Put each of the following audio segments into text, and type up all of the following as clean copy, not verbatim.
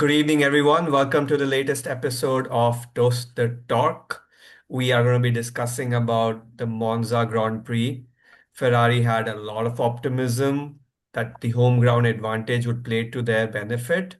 Good evening, everyone. Welcome to the latest episode of Toast the Talk. We are going to be discussing about the Monza Grand Prix. Ferrari had a lot of optimism that the home ground advantage would play to their benefit.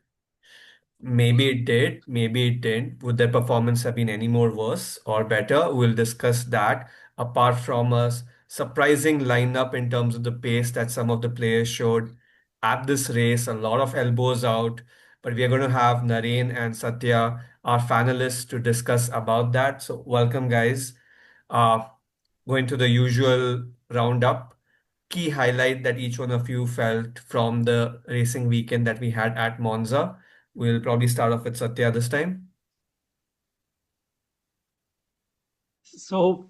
Maybe it did, maybe it didn't. Would their performance have been any more worse or better? We'll discuss that. Apart from a surprising lineup in terms of the pace that some of the players showed at this race, a lot of elbows out. But we are going to have Naren and Sathya, our panelists, to discuss about that. So, welcome, guys. Uh, Going to the usual roundup. Key highlight that each one of you felt from the racing weekend that we had at Monza. We'll probably start off with Satya this time. So,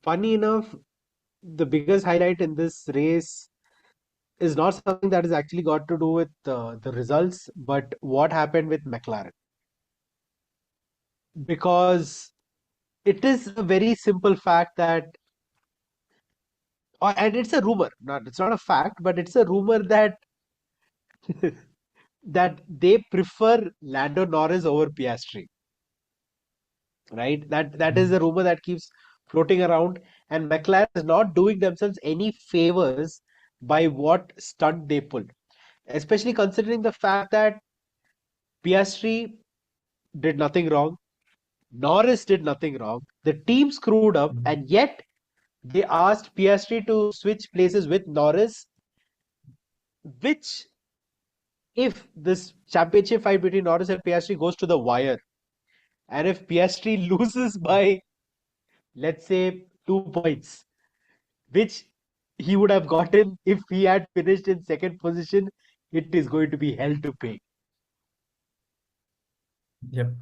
funny enough, the biggest highlight in this race is not something that has actually got to do with the results, but what happened with McLaren. Because it is a very simple fact that, and it's a rumor, it's not a fact, but it's a rumor that that they prefer Lando Norris over Piastri, right? That is a rumor that keeps floating around, and McLaren is not doing themselves any favors by what stunt they pulled, especially considering the fact that Piastri did nothing wrong, Norris did nothing wrong, the team screwed up, Mhm. and yet they asked Piastri to switch places with Norris, which, if this championship fight between Norris and Piastri goes to the wire, and if Piastri loses by, let's say, 2 points, which he would have gotten if he had finished in second position, it is going to be hell to pay. Yep.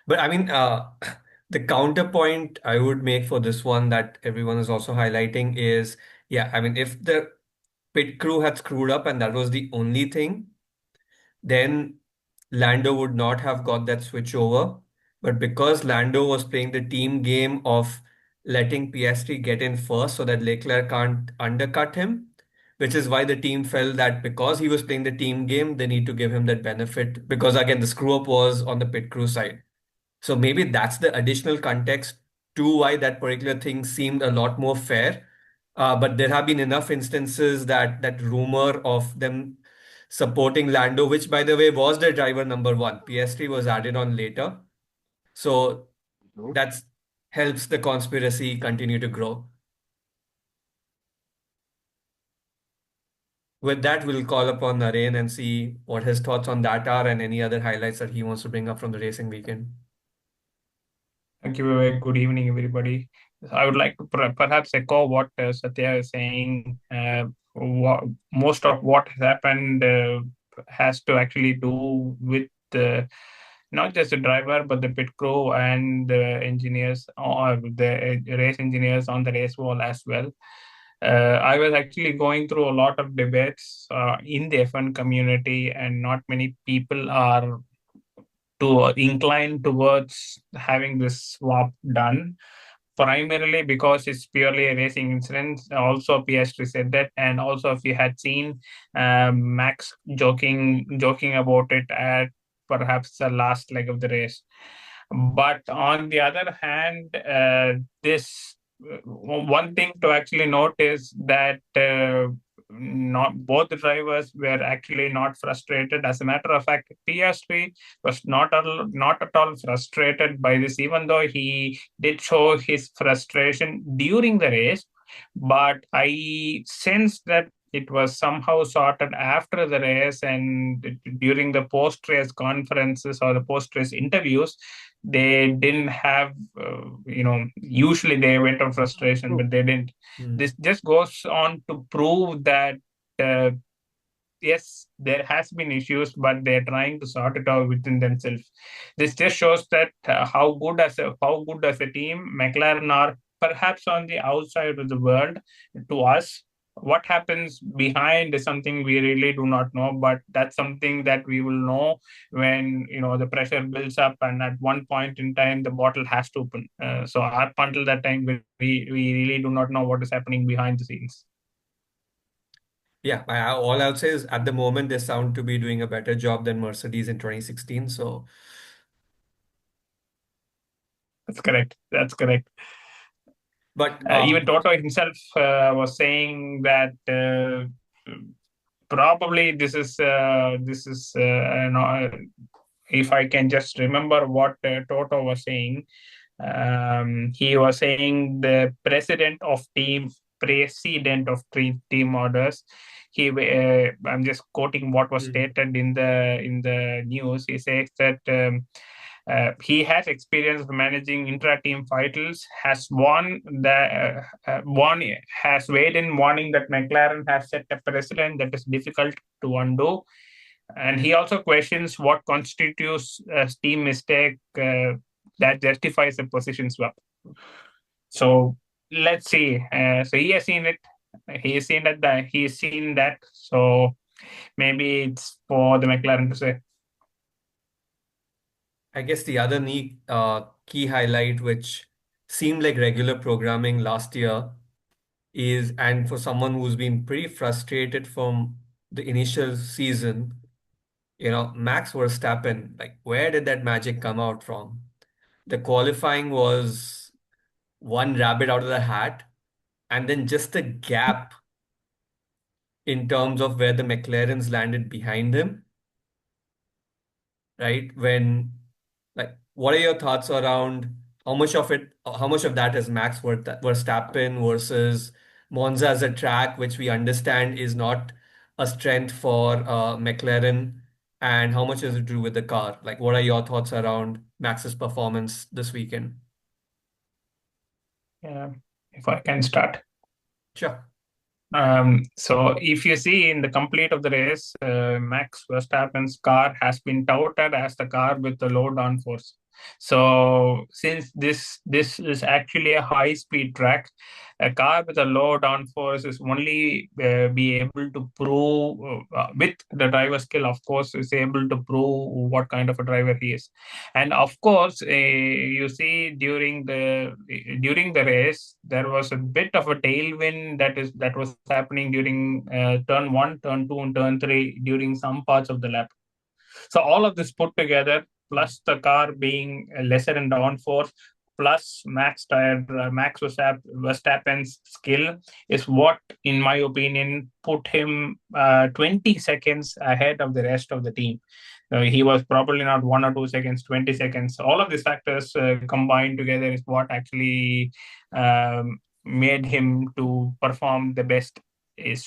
But I mean, the counterpoint I would make for this one that everyone is also highlighting is, yeah, I mean, if the pit crew had screwed up and that was the only thing, then Lando would not have got that switch over. But because Lando was playing the team game of letting Piastri get in first so that Leclerc can't undercut him, which is why the team felt that because he was playing the team game, they need to give him that benefit. Because again, the screw up was on the pit crew side. So maybe that's the additional context to why that particular thing seemed a lot more fair. But there have been enough instances that that rumor of them supporting Lando, which by the way was the driver number one. PS3 was added on later. So that's helps the conspiracy continue to grow. With that, we'll call upon Naren and see what his thoughts on that are and any other highlights that he wants to bring up from the racing weekend. Thank you, Vivek. Good evening, everybody. I would like to perhaps echo what Satya is saying. Most of what has happened has to actually do with not just the driver, but the pit crew and the engineers or the race engineers on the race wall as well. I was actually going through a lot of debates in the F1 community, and not many people are to incline towards having this swap done, primarily because it's purely a racing incident. Also, Piastri said that, and also if you had seen Max joking about it at perhaps the last leg of the race. But on the other hand, this one thing to actually note is that not both the drivers were actually not frustrated. As a matter of fact, PS3 was not at all frustrated by this, even though he did show his frustration during the race. But I sensed that it was somehow sorted after the race and during the post-race conferences or the post-race interviews. They didn't have, usually they went on frustration, True. but they didn't. Hmm. This just goes on to prove that uh, yes, there has been issues, but they're trying to sort it out within themselves. This just shows that how good as a team McLaren are, perhaps on the outside of the world to us. What happens behind is something we really do not know, but that's something that we will know when the pressure builds up, and at one point in time the bottle has to open. So up until that time, we really do not know what is happening behind the scenes. Yeah, all I would say is at the moment they sound to be doing a better job than Mercedes in 2016. So, That's correct. That's correct. but Even Toto himself was saying that probably if I can just remember what Toto was saying. He was saying the president of team orders. I'm just quoting what was mm, stated in the news. He says that he has experience of managing intra-team fighters, has weighed in warning that McLaren has set a precedent that is difficult to undo, and he also questions what constitutes a team mistake that justifies a position swap. So let's see. So he has seen it. He's seen that. So maybe it's for the McLaren to say. I guess the other key highlight, which seemed like regular programming last year, is, and for someone who's been pretty frustrated from the initial season, Max Verstappen, like where did that magic come out from? The qualifying was one rabbit out of the hat, and then just the gap in terms of where the McLarens landed behind him, right? Like, what are your thoughts around how much of that is Verstappen versus Monza as a track, which we understand is not a strength for McLaren, and how much is it to do with the car? Like, what are your thoughts around Max's performance this weekend? Yeah, if I can start. Sure. So if you see in the complete of the race, Max Verstappen's car has been touted as the car with the low downforce. So since this is actually a high speed track, a car with a low downforce is only be able to prove with the driver skill, of course, is able to prove what kind of a driver he is. And of course, you see during the race, there was a bit of a tailwind that was happening during turn one, turn two, and turn three during some parts of the lap. So all of this put together, plus the car being lesser in downforce, plus Max Verstappen's skill is what, in my opinion, put him 20 seconds ahead of the rest of the team. He was probably not 1 or 2 seconds, 20 seconds. All of these factors combined together is what actually made him to perform the best. Is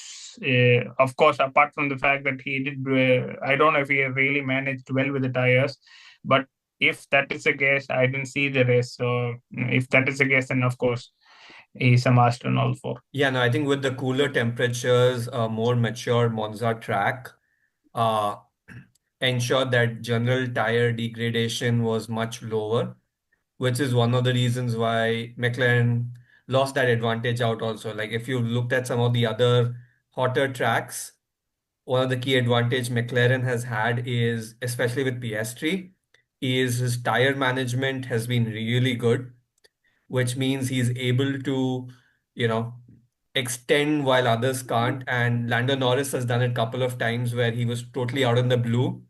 of course, apart from the fact that he did, I don't know if he really managed well with the tires, but if that is the case, I didn't see the race. So if that is the case, then of course he's a master in all four. Yeah, no, I think with the cooler temperatures, a more mature Monza track, uh, ensured that general tire degradation was much lower, which is one of the reasons why McLaren lost that advantage out also. Like if you looked at some of the other hotter tracks, one of the key advantage McLaren has had is, especially with Piastri, is his tire management has been really good, which means he's able to, you know, extend while others can't. And Lando Norris has done it a couple of times where he was totally out in the blue,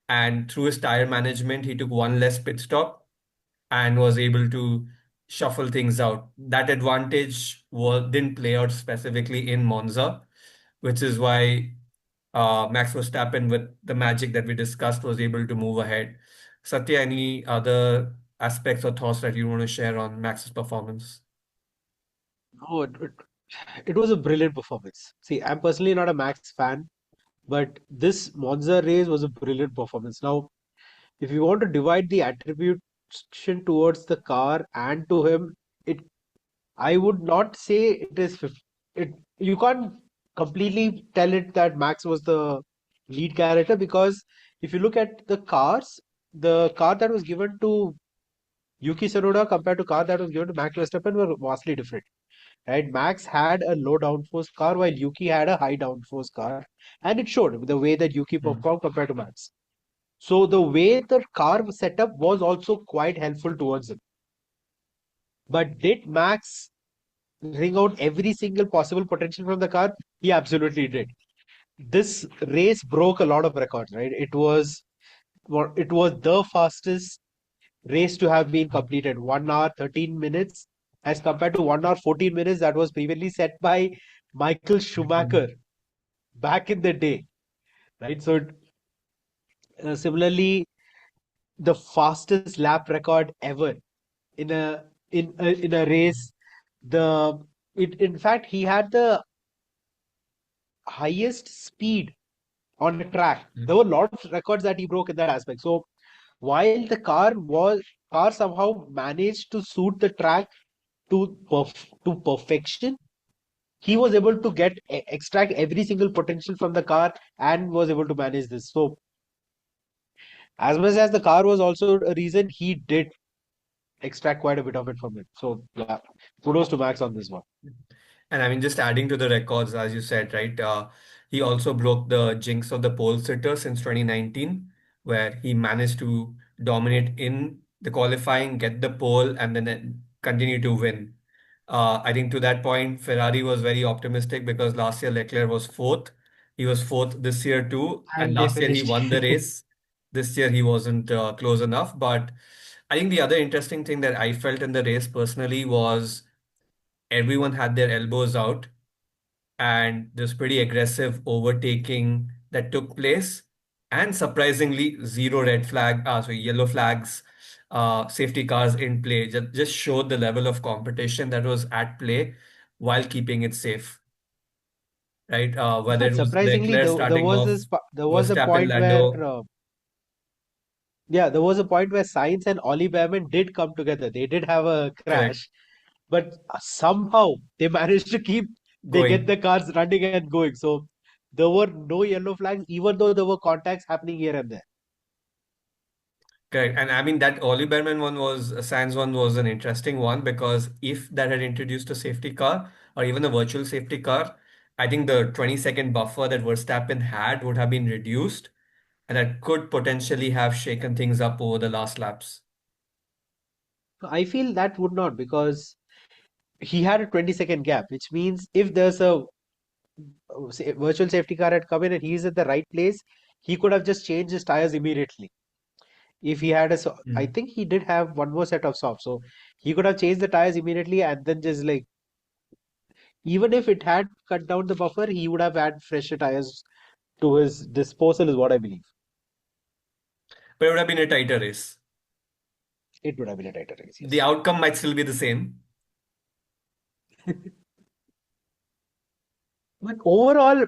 and through his tire management, he took one less pit stop and was able to shuffle things out. That advantage didn't play out specifically in Monza, which is why Max Verstappen, with the magic that we discussed, was able to move ahead. Satya, any other aspects or thoughts that you want to share on Max's performance? No, it was a brilliant performance. See, I'm personally not a Max fan, but this Monza race was a brilliant performance. Now, if you want to divide the attribution towards the car and to him, it I would not say it is 50, it you can't completely tell it that Max was the lead character, because if you look at the car that was given to Yuki Tsunoda compared to car that was given to Max Verstappen were vastly different. Right? Max had a low downforce car while Yuki had a high downforce car, and it showed the way that Yuki Hmm. performed compared to Max. So the way the car was set up was also quite helpful towards him. But did Max bring out every single possible potential from the car? He absolutely did. this race broke a lot of records, right? It was the fastest race to have been completed, 1 hour 13 minutes, as compared to 1 hour 14 minutes that was previously set by Michael Schumacher back in the day, right? So similarly, the fastest lap record ever in a race. The in fact he had the highest speed on the track. There were a lot of records that he broke in that aspect. So while the car somehow managed to suit the track to perfection, he was able to extract every single potential from the car and was able to manage this. So as much as the car was also a reason, he did extract quite a bit of it from it. So yeah, kudos to Max on this one. And I mean, just adding to the records, as you said, right? He also broke the jinx of the pole sitter since 2019, where he managed to dominate in the qualifying, get the pole, and then continue to win. I think to that point, Ferrari was very optimistic because last year Leclerc was fourth. He was fourth this year too, and And they last year he finished. won the race. This year he wasn't close enough. But I think the other interesting thing that I felt in the race personally was everyone had their elbows out and this pretty aggressive overtaking that took place, and surprisingly, zero red flag, yellow flags, safety cars in play. Just showed the level of competition that was at play while keeping it safe, right? In Whether fact, it was surprisingly, Leclerc starting off, there was a Verstappen, point where Lando, yeah, there was a point where Sainz and Ollie Behrman did come together. They did have a correct, crash, but somehow they managed to they get going. the cars running and going. So there were no yellow flags, even though there were contacts happening here and there. Correct. And I mean that Ollie Behrman one was Sands one was an interesting one because if that had introduced a safety car or even a virtual safety car, I think the 20-second buffer that Verstappen had would have been reduced and that could potentially have shaken things up over the last laps. I feel that would not, because he had a 20-second gap, which means if there's a virtual safety car had come in and he's at the right place, he could have just changed his tires immediately. If he had I Mm. think he did have one more set of softs, so he could have changed the tires immediately and then just like, even if it had cut down the buffer, he would have had fresher tires to his disposal, is what I believe. But it would have been a tighter race. It would have been a tighter race, The yes. outcome might still be the same. But overall,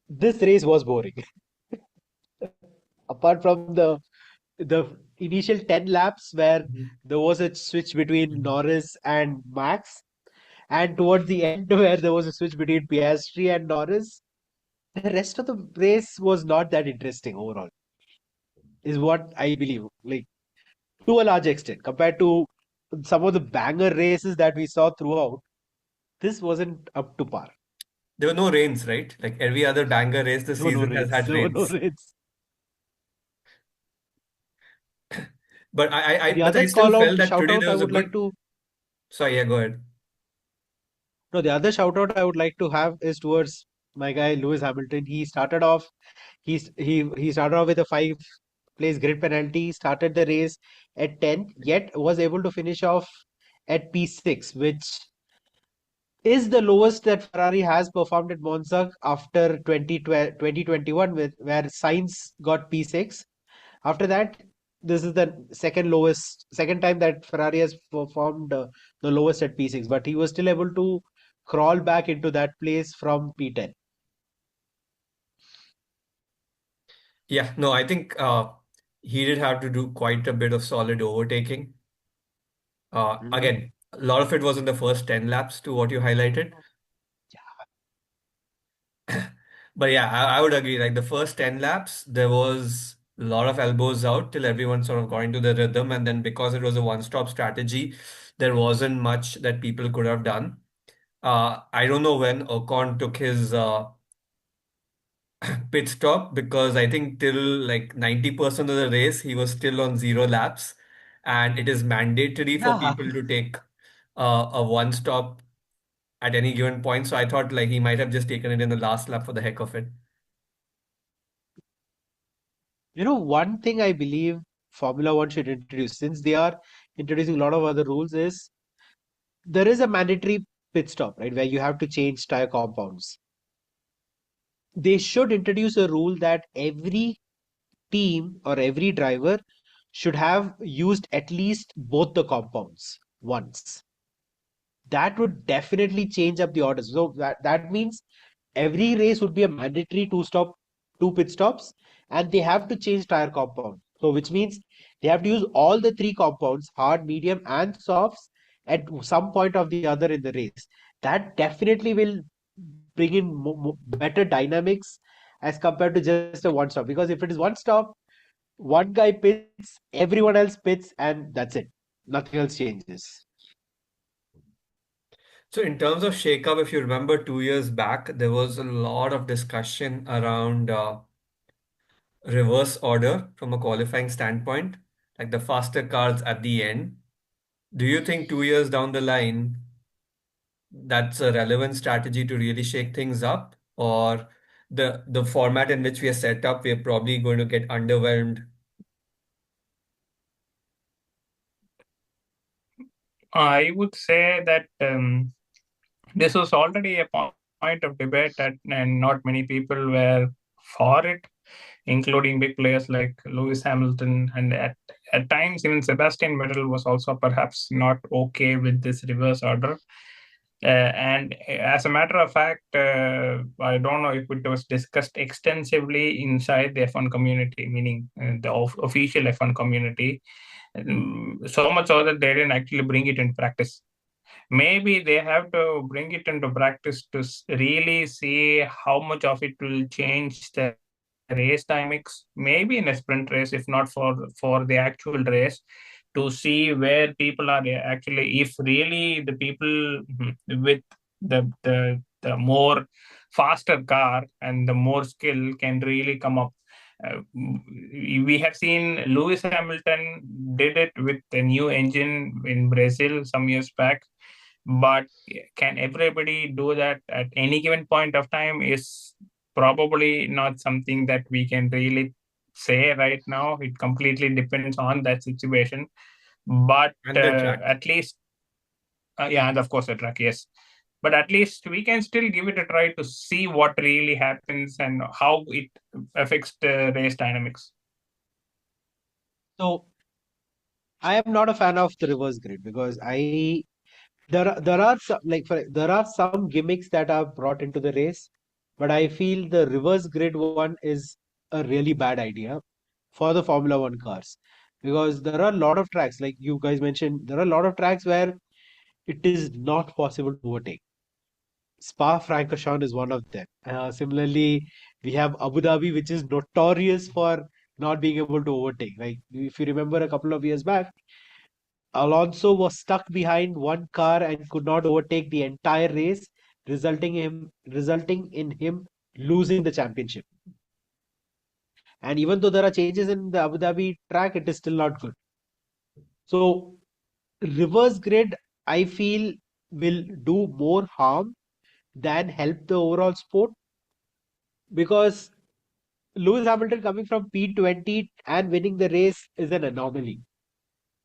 this race was boring. Apart from the initial 10 laps where Mhm. there was a switch between Mhm. Norris and Max, and towards the end where there was a switch between Piastri and Norris, the rest of the race was not that interesting overall, is what I believe. Like, to a large extent, compared to some of the banger races that we saw throughout, this wasn't up to par. There were no rains, right? Like every other banger race this There were no season has rains. had There were no rains. rains. But The but I other still call felt out, that shout today out there I was a would like good. to Sorry, yeah, go ahead. no, the other shout out I would like to have is towards my guy Lewis Hamilton. He started off with a 5 place grid penalty, started the race at 10th, yet was able to finish off at P6, which is the lowest that Ferrari has performed at Monza after 2021, where Sainz got P6. After that, this is the second time that Ferrari has performed the lowest at P6, but he was still able to crawl back into that place from P10. Yeah, no, I think he did have to do quite a bit of solid overtaking. Mhm. Again, a lot of it was in the first 10 laps to what you highlighted. But yeah, I would agree. Like the first 10 laps, there was a lot of elbows out till everyone sort of got into the rhythm. And then because it was a one-stop strategy, there wasn't much that people could have done. I don't know when Ocon took his pit stop because I think till like 90% of the race, he was still on zero laps. And it is mandatory for Yeah, people to take a one stop at any given point. So I thought like he might have just taken it in the last lap for the heck of it. One thing I believe Formula One should introduce, since they are introducing a lot of other rules, is there is a mandatory pit stop, right, where you have to change tire compounds. They should introduce a rule that every team or every driver should have used at least both the compounds once. That would definitely change up the orders. So that means every race would be a mandatory two pit stops, and they have to change tire compound. So which means they have to use all the three compounds, hard, medium, and softs, at some point of the other in the race. That definitely will bring in better dynamics as compared to just a one stop. Because if it is one stop, one guy pits, everyone else pits, and that's it. Nothing else changes. So in terms of shakeup, if you remember 2 years back, there was a lot of discussion around reverse order from a qualifying standpoint, like the faster cars at the end. Do you think 2 years down the line, that's a relevant strategy to really shake things up? Or the format in which we are set up, we're probably going to get underwhelmed. I would say that this was already a point of debate, and not many people were for it, including big players like Lewis Hamilton, and at times even Sebastian Vettel was also perhaps not okay with this reverse order. And as a matter of fact, I don't know if it was discussed extensively inside the F1 community, meaning the official F1 community. So much so that they didn't actually bring it into practice. Maybe they have to bring it into practice to really see how much of it will change the race dynamics. Maybe in a sprint race, if not for the actual race, to see where people are actually, if really the people with the more faster car and the more skill can really come up. We have seen Lewis Hamilton did it with the new engine in Brazil some years back, but can everybody do that at any given point of time is probably not something that we can really say right now. It completely depends on that situation. But And the track. at least, yeah, and of course the track, yes. But at least we can still give it a try to see what really happens and how it affects the race dynamics. So I am not a fan of the reverse grid because there are some there are some gimmicks that are brought into the race, but I feel the reverse grid one is a really bad idea for the Formula One cars, because there are a lot of tracks, like you guys mentioned, there are a lot of tracks where it is not possible to overtake. Spa-Francorchamps is one of them. Similarly, we have Abu Dhabi, which is notorious for not being able to overtake. Like if you remember a couple of years back, Alonso was stuck behind one car and could not overtake the entire race, resulting in him losing the championship. And even though there are changes in the Abu Dhabi track, it is still not good. So reverse grid, I feel, will do more harm than help the overall sport, because Lewis Hamilton coming from P20 and winning the race is an anomaly.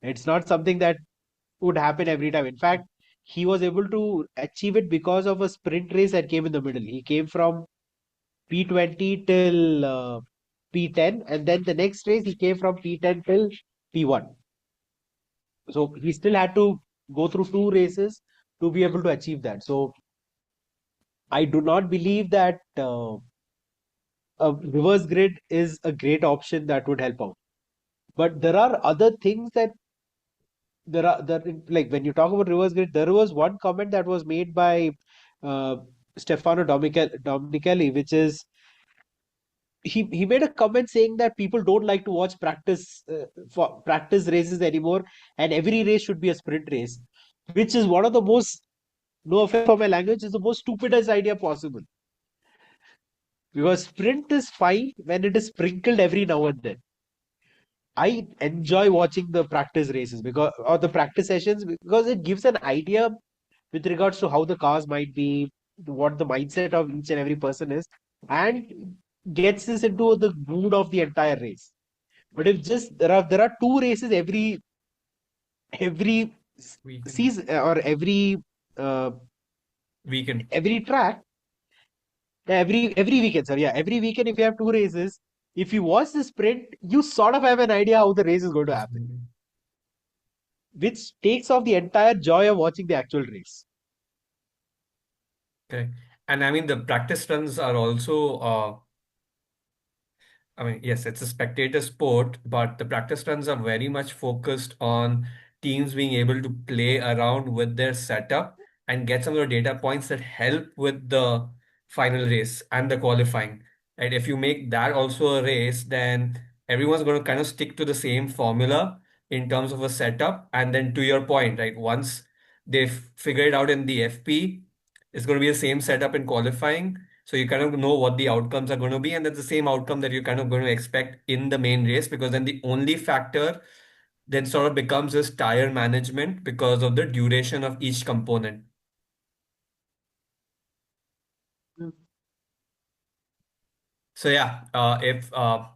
It's not something that would happen every time. In fact, he was able to achieve it because of a sprint race that came in the middle. He came from P20 till P10, and then the next race he came from P10 till P1. So he still had to go through two races to be able to achieve that. So I do not believe that a reverse grid is a great option that would help out. But there are other things that like when you talk about reverse grid, there was one comment that was made by uh, Stefano Dominichelli, which is he made a comment saying that people don't like to watch for practice races anymore, and every race should be a sprint race, which is one of the most, no offense for my language, is the most stupidest idea possible. Because sprint is fine when it is sprinkled every now and then. I enjoy watching the practice races or the practice sessions, because it gives an idea with regards to how the cars might be, what the mindset of each and every person is, and gets us into the mood of the entire race. But if just there are two races every Weekend. season or uh, Weekend. every track, every weekend, sorry, yeah, every weekend if you have two races, if you watch the sprint, you sort of have an idea how the race is going to happen, which takes off the entire joy of watching the actual race. Okay. And I mean, the practice runs are also I mean, yes, it's a spectator sport, but the practice runs are very much focused on teams being able to play around with their setup and get some of the data points that help with the final race and the qualifying. And if you make that also a race, then everyone's going to kind of stick to the same formula in terms of a setup. And then to your point, right, once they've figured it out in the FP, it's going to be the same setup in qualifying, so you kind of know what the outcomes are going to be, and that's the same outcome that you're kind of going to expect in the main race, because then the only factor then sort of becomes is tire management because of the duration of each component. So yeah, if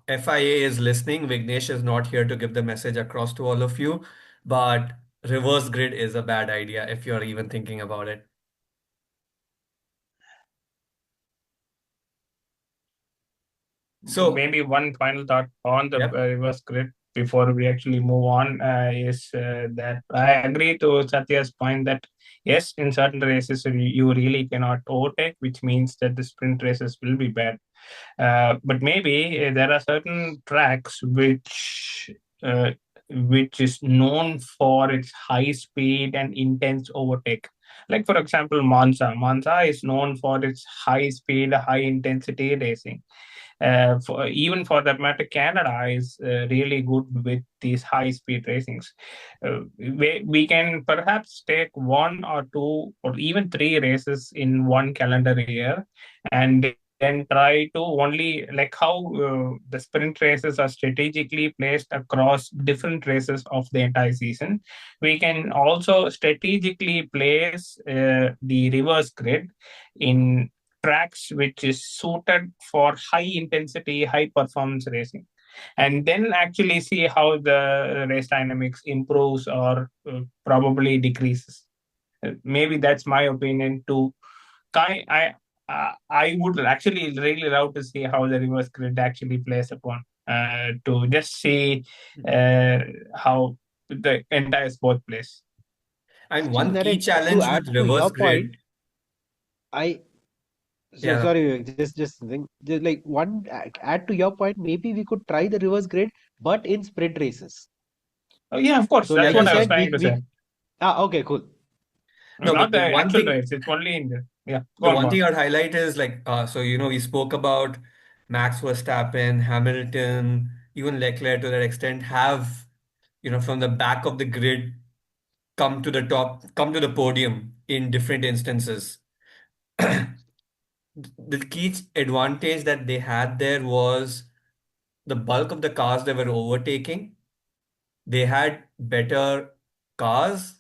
FIA is listening, Vignesh is not here to give the message across to all of you, but reverse grid is a bad idea if you're even thinking about it. So, Maybe one final thought on the yep. reverse grid before we actually move on is that I agree to Satya's point that yes, in certain races you really cannot overtake, which means that the sprint races will be bad. But maybe there are certain tracks uh, which is known for its high speed and intense overtake. Like for example, Monza. Monza is known for its high speed, high intensity racing. Even for that matter, Canada is really good with these high speed racings. We can perhaps take one or two or even three races in one calendar year and then try to only like how the sprint races are strategically placed across different races of the entire season. We can also strategically place the reverse grid in tracks which is suited for high intensity, high performance racing, and then actually see how the race dynamics improves or probably decreases. Maybe that's my opinion. To kind, I would actually really love to see how the reverse grid actually plays upon to just see uh, how the entire sport plays. And See, one key Naren, to challenge add with to reverse your point, grid, I so yeah. sorry, Vivek, just think, just like one add to your point, maybe we could try the reverse grid, but in sprint races. Oh, yeah, of course. So, Yeah, That's like you what that's I was what. said, trying to say. okay, cool. No, Not but the the one actual thing, race. It's only in the yeah. Go the on, go one on. thing I'd highlight is like, so we spoke about Max Verstappen, Hamilton, even Leclerc to that extent have, from the back of the grid come to the top, come to the podium in different instances. The key advantage that they had there was the bulk of the cars they were overtaking. They had better cars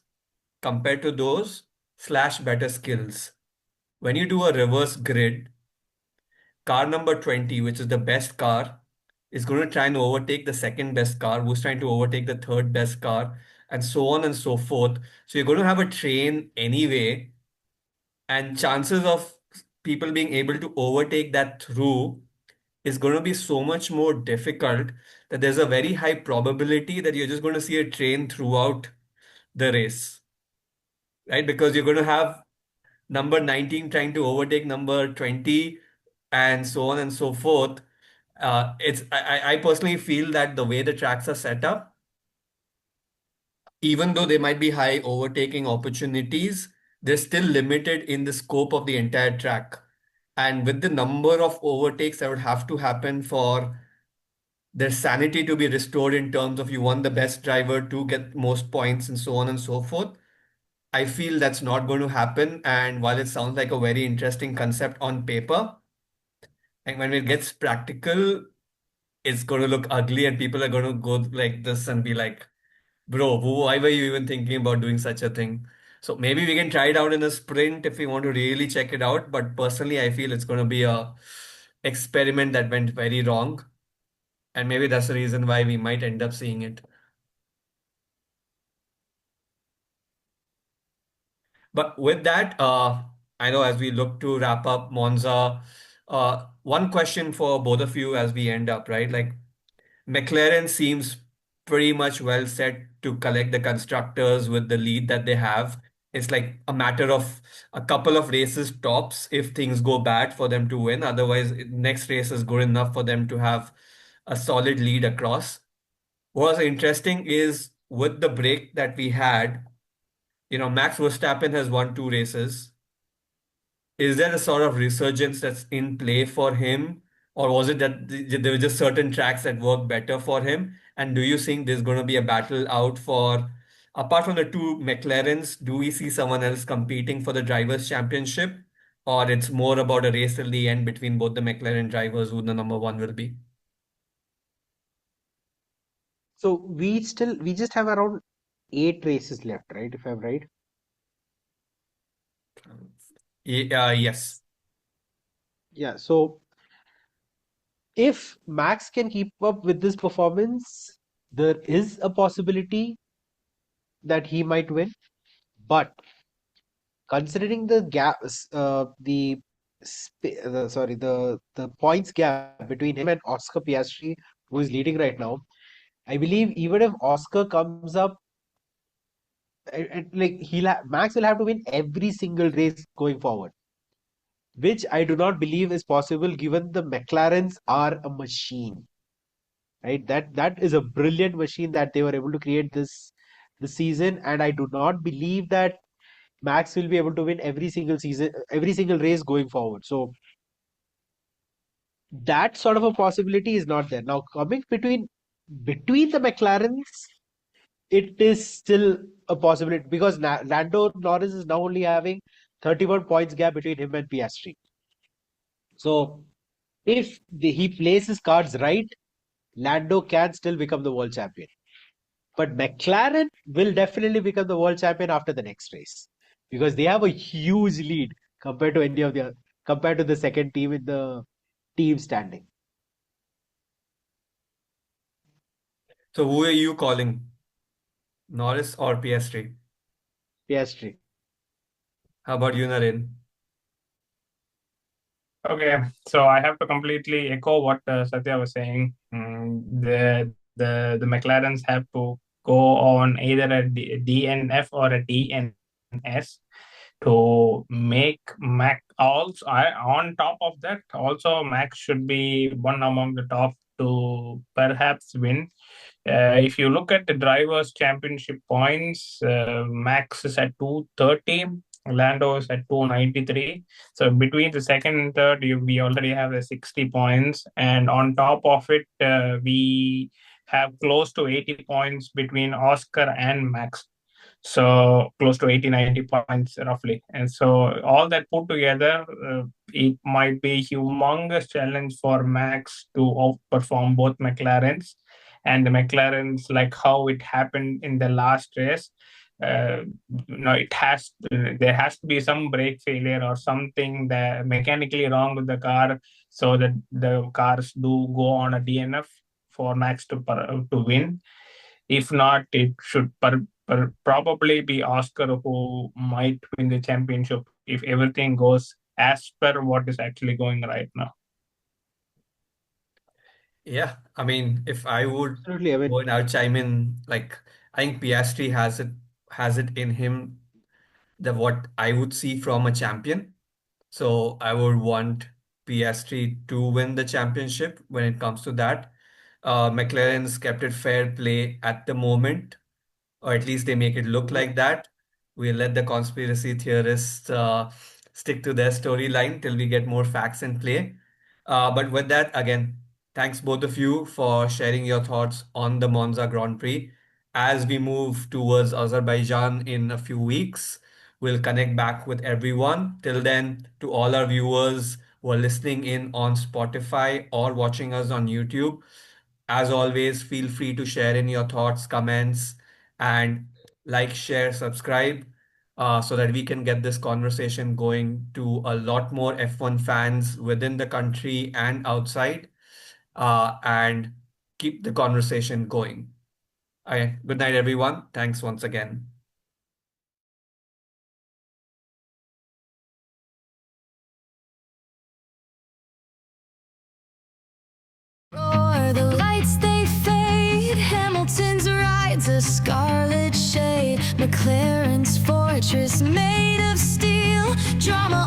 compared to those slash better skills. When you do a reverse grid, car number 20, which is the best car, is going to try and overtake the second best car, who's trying to overtake the third best car, and so on and so forth. So you're going to have a train anyway, and chances of people being able to overtake that through is going to be so much more difficult that there's a very high probability that you're just going to see a train throughout the race, right? Because you're going to have number 19 trying to overtake number 20 and so on and so forth. I personally feel that the way the tracks are set up, even though they might be high overtaking opportunities, they're still limited in the scope of the entire track. And with the number of overtakes that would have to happen for their sanity to be restored in terms of you want the best driver to get most points and so on and so forth, I feel that's not going to happen. And while it sounds like a very interesting concept on paper, and when it gets practical, it's going to look ugly and people are going to go like this and be like, bro, why were you even thinking about doing such a thing? So maybe we can try it out in a sprint if we want to really check it out. But personally, I feel it's going to be a experiment that went very wrong. And maybe that's the reason why we might end up seeing it. But with that, I know as we look to wrap up Monza, one question for both of you as we end up, right? Like McLaren seems pretty much well set to collect the constructors with the lead that they have. It's like a matter of a couple of races tops if things go bad for them to win. Otherwise, next race is good enough for them to have a solid lead across. What's interesting is with the break that we had, Max Verstappen has won two races. Is there a sort of resurgence that's in play for him, or was it that there were just certain tracks that work better for him? And do you think there's going to be a battle out for, apart from the two McLarens, do we see someone else competing for the Drivers' Championship, or it's more about a race till the end between both the McLaren drivers who the number one will be? So we just have around 8 races left, right? If I'm right. Yes. Yeah. So if Max can keep up with this performance, there is a possibility that he might win. But considering the gap, the points gap between him and Oscar Piastri, who is leading right now, I believe even if Oscar comes up, like Max will have to win every single race going forward, which I do not believe is possible given the McLarens are a machine, right? That is a brilliant machine that they were able to create this season, and I do not believe that Max will be able to win every single season, every single race going forward. So that sort of a possibility is not there. Now coming between the McLarens, it is still a possibility because Lando Norris is now only having 31 points gap between him and Piastri. So if he plays his cards right, Lando can still become the world champion. But McLaren will definitely become the world champion after the next race because they have a huge lead compared to the second team in the team standing. So who are you calling? Norris or Piastri? Piastri. How about you, Naren? Okay, so I have to completely echo what Satya was saying. The McLarens have to go on either a DNF or a DNS to make Mac also on top of that. Also, Max should be one among the top to perhaps win. If you look at the drivers' championship points, Max is at 230, Lando is at 293. So between the second and third, we already have the 60 points, and on top of it, we have close to 80 points between Oscar and Max. So close to 80, 90 points roughly. And so all that put together, it might be a humongous challenge for Max to outperform both McLarens. And the McLarens, like how it happened in the last race, uh, there has to be some brake failure or something that mechanically wrong with the car, so that the cars do go on a DNF for Max to win. If not, it should probably be Oscar who might win the championship if everything goes as per what is actually going right now. Yeah, I mean, if I would Absolutely. I go mean, and I'll chime in, like I think Piastri has it in him that what I would see from a champion. So I would want Piastri to win the championship when it comes to that. McLaren's kept it fair play at the moment, or at least they make it look mhm. like that. We'll let the conspiracy theorists stick to their storyline till we get more facts in play. But with that, again, thanks both of you for sharing your thoughts on the Monza Grand Prix. As we move towards Azerbaijan in a few weeks, we'll connect back with everyone. Till then, to all our viewers who are listening in on Spotify or watching us on YouTube, as always, feel free to share in your thoughts, comments, and like, share, subscribe, so that we can get this conversation going to a lot more F1 fans within the country and outside. And keep the conversation going. Good night, everyone. Thanks once again. The lights they fade, Hamilton's ride's a scarlet shade, McLaren's fortress made of steel, drama